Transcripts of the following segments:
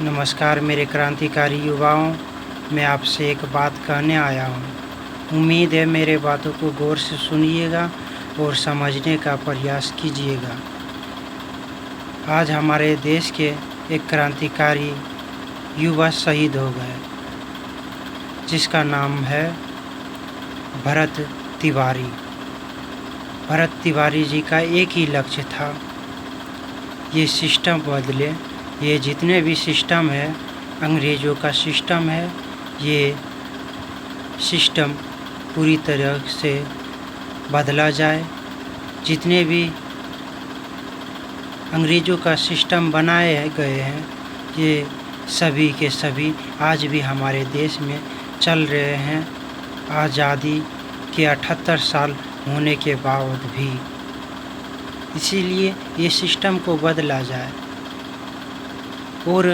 नमस्कार मेरे क्रांतिकारी युवाओं, मैं आपसे एक बात कहने आया हूँ। उम्मीद है मेरे बातों को गौर से सुनिएगा और समझने का प्रयास कीजिएगा। आज हमारे देश के एक क्रांतिकारी युवा शहीद हो गए, जिसका नाम है भरत तिवारी। भरत तिवारी जी का एक ही लक्ष्य था, ये सिस्टम बदले। ये जितने भी सिस्टम है, अंग्रेज़ों का सिस्टम है, ये सिस्टम पूरी तरह से बदला जाए। जितने भी अंग्रेज़ों का सिस्टम बनाए गए हैं, ये सभी के सभी आज भी हमारे देश में चल रहे हैं, आज़ादी के 78 साल होने के बाद भी। इसीलिए ये सिस्टम को बदला जाए। और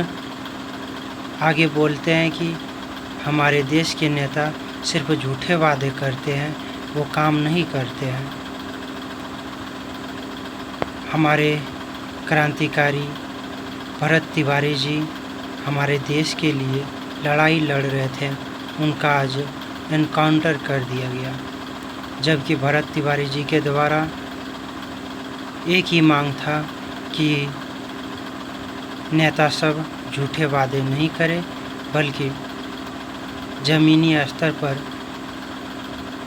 आगे बोलते हैं कि हमारे देश के नेता सिर्फ झूठे वादे करते हैं, वो काम नहीं करते हैं। हमारे क्रांतिकारी भरत तिवारी जी हमारे देश के लिए लड़ाई लड़ रहे थे, उनका आज एनकाउंटर कर दिया गया। जबकि भरत तिवारी जी के द्वारा एक ही मांग था कि नेता सब झूठे वादे नहीं करें, बल्कि ज़मीनी स्तर पर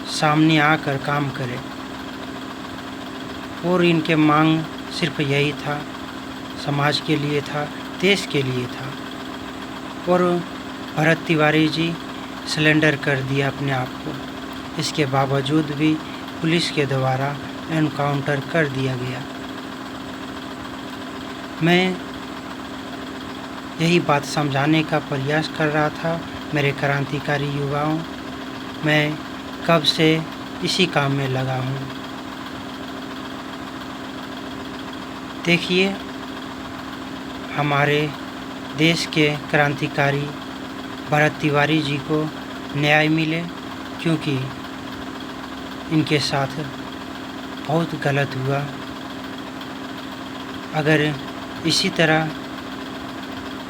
सामने आकर काम करें। और इनके मांग सिर्फ यही था, समाज के लिए था, देश के लिए था। और भरत तिवारी जी सरेंडर कर दिया अपने आप को। इसके बावजूद भी पुलिस के द्वारा एनकाउंटर कर दिया गया। मैं यही बात समझाने का प्रयास कर रहा था मेरे क्रांतिकारी युवाओं। मैं कब से इसी काम में लगा हूँ। देखिए, हमारे देश के क्रांतिकारी भरत तिवारी जी को न्याय मिले, क्योंकि इनके साथ बहुत गलत हुआ। अगर इसी तरह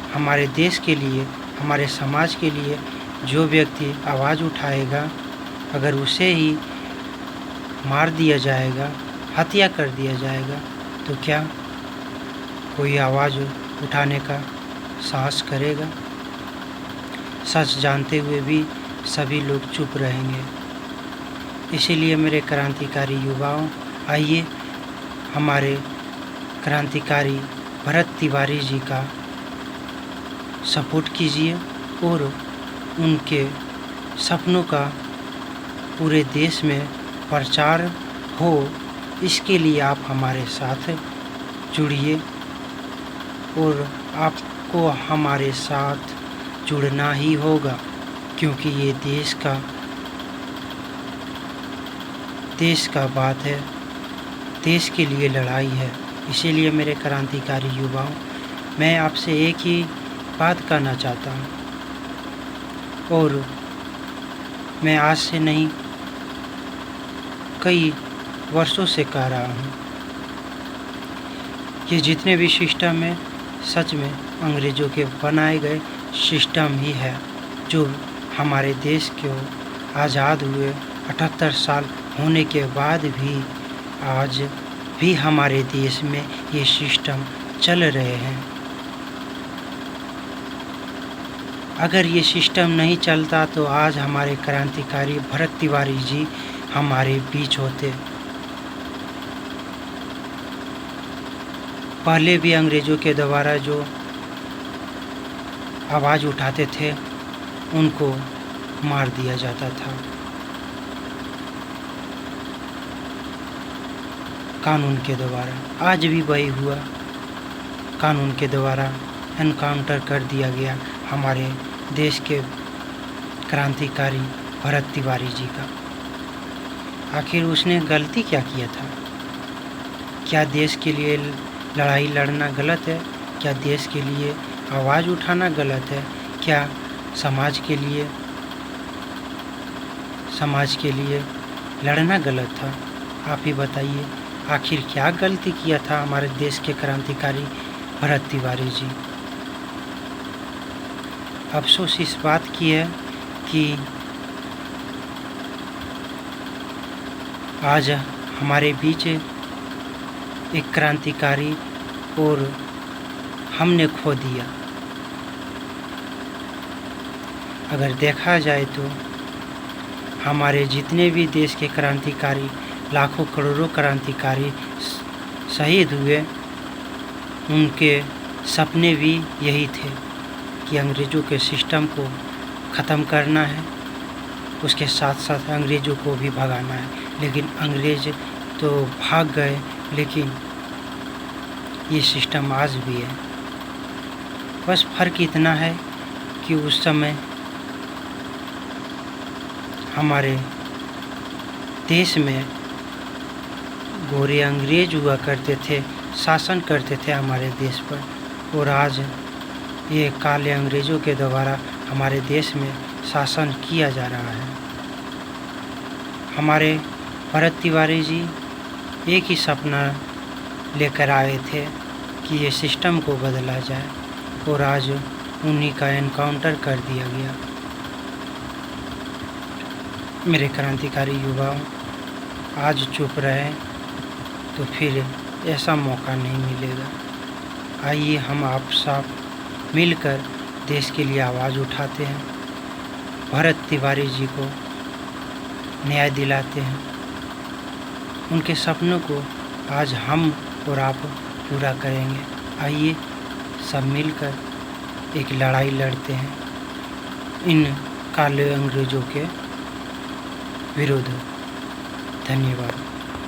हमारे देश के लिए, हमारे समाज के लिए जो व्यक्ति आवाज़ उठाएगा, अगर उसे ही मार दिया जाएगा, हत्या कर दिया जाएगा, तो क्या कोई आवाज़ उठाने का साहस करेगा? सच जानते हुए भी सभी लोग चुप रहेंगे। इसीलिए मेरे क्रांतिकारी युवाओं, आइए हमारे क्रांतिकारी भरत तिवारी जी का सपोर्ट कीजिए और उनके सपनों का पूरे देश में प्रचार हो। इसके लिए आप हमारे साथ जुड़िए और आपको हमारे साथ जुड़ना ही होगा, क्योंकि ये देश का बात है, देश के लिए लड़ाई है। इसीलिए मेरे क्रांतिकारी युवाओं, मैं आपसे एक ही बात कहना चाहता हूँ, और मैं आज से नहीं कई वर्षों से कह रहा हूँ, ये जितने भी सिस्टम है, सच में अंग्रेज़ों के बनाए गए सिस्टम ही है, जो हमारे देश को आज़ाद हुए 78 साल होने के बाद भी आज भी हमारे देश में ये सिस्टम चल रहे हैं। अगर ये सिस्टम नहीं चलता तो आज हमारे क्रांतिकारी भरत तिवारी जी हमारे बीच होते। पहले भी अंग्रेज़ों के द्वारा जो आवाज़ उठाते थे, उनको मार दिया जाता था। कानून के द्वारा आज भी वही हुआ, कानून के द्वारा एनकाउंटर कर दिया गया हमारे देश के क्रांतिकारी भरत तिवारी जी का। आखिर उसने गलती क्या किया था? क्या देश के लिए लड़ाई लड़ना गलत है? क्या देश के लिए आवाज़ उठाना गलत है? क्या समाज के लिए लड़ना गलत था? आप ही बताइए, आखिर क्या गलती किया था हमारे देश के क्रांतिकारी भरत तिवारी जी? अफसोस इस बात की है कि आज हमारे बीच एक क्रांतिकारी और हमने खो दिया। अगर देखा जाए तो हमारे जितने भी देश के क्रांतिकारी, लाखों करोड़ों क्रांतिकारी शहीद हुए, उनके सपने भी यही थे कि अंग्रेज़ों के सिस्टम को ख़त्म करना है, उसके साथ साथ अंग्रेज़ों को भी भगाना है। लेकिन अंग्रेज़ तो भाग गए, लेकिन ये सिस्टम आज भी है। बस फ़र्क इतना है कि उस समय हमारे देश में गोरे अंग्रेज हुआ करते थे, शासन करते थे हमारे देश पर, और आज ये काले अंग्रेज़ों के द्वारा हमारे देश में शासन किया जा रहा है। हमारे भरत तिवारी जी एक ही सपना लेकर आए थे कि ये सिस्टम को बदला जाए, और आज उन्हीं का एनकाउंटर कर दिया गया। मेरे क्रांतिकारी युवाओं, आज चुप रहे तो फिर ऐसा मौका नहीं मिलेगा। आइए हम आप सब मिलकर देश के लिए आवाज़ उठाते हैं, भरत तिवारी जी को न्याय दिलाते हैं। उनके सपनों को आज हम और आप पूरा करेंगे। आइए सब मिलकर एक लड़ाई लड़ते हैं इन काले अंग्रेज़ों के विरुद्ध। धन्यवाद।